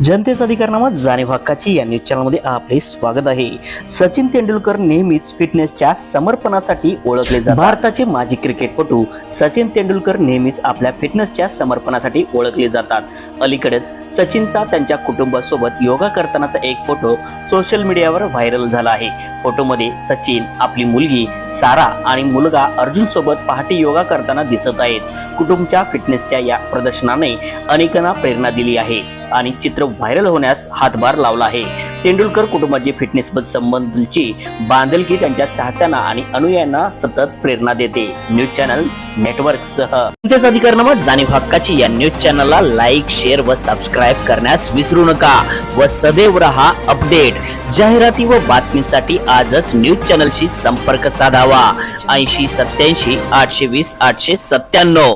जनतेचा अधिकारनामा जाणीव हक्काची या न्यूज चॅनलमध्ये आपले स्वागत आहे। सचिन तेंडुलकर नेहमीच फिटनेसच्या समर्पणासाठी ओळखले जातात। भारताचे माजी क्रिकेटपटू सचिन तेंडुलकर नेहमीच आपल्या फिटनेसच्या समर्पणासाठी ओळखले जातात। अलीकडेच सचिनचा त्यांच्या कुटुंबासोबत योगा करतानाचा एक फोटो सोशल मीडियावर व्हायरल झाला आहे। फोटोमध्ये सचिन आपली मुलगी सारा आणि मुलगा अर्जुन सोबत पहाटे योगा करताना दिसत आहेत। कुटुंबाच्या फिटनेसच्या या प्रदर्शनाने अनेकांना प्रेरणा दिली आहे आणि चित्र व्हायरल होण्यास हातभार लावला आहे। तेंडुलकर कुटुंबाची फिटनेस संबंधीची बांधिलकी त्यांच्या चाहत्यांना आणि अनुयायांना सतत प्रेरणा देते। न्यूज चॅनल नेटवर्क सह जनतेचा अधिकारनामा जाणीव हक्काची या न्यूज चॅनलला लाईक, शेअर व सबस्क्राईब करण्यास विसरू नका व सदैव रहा अपडेट। जाहिराती व बातमीसाठी आजच न्यूज चॅनलशी संपर्क साधावा 80 87 820 897।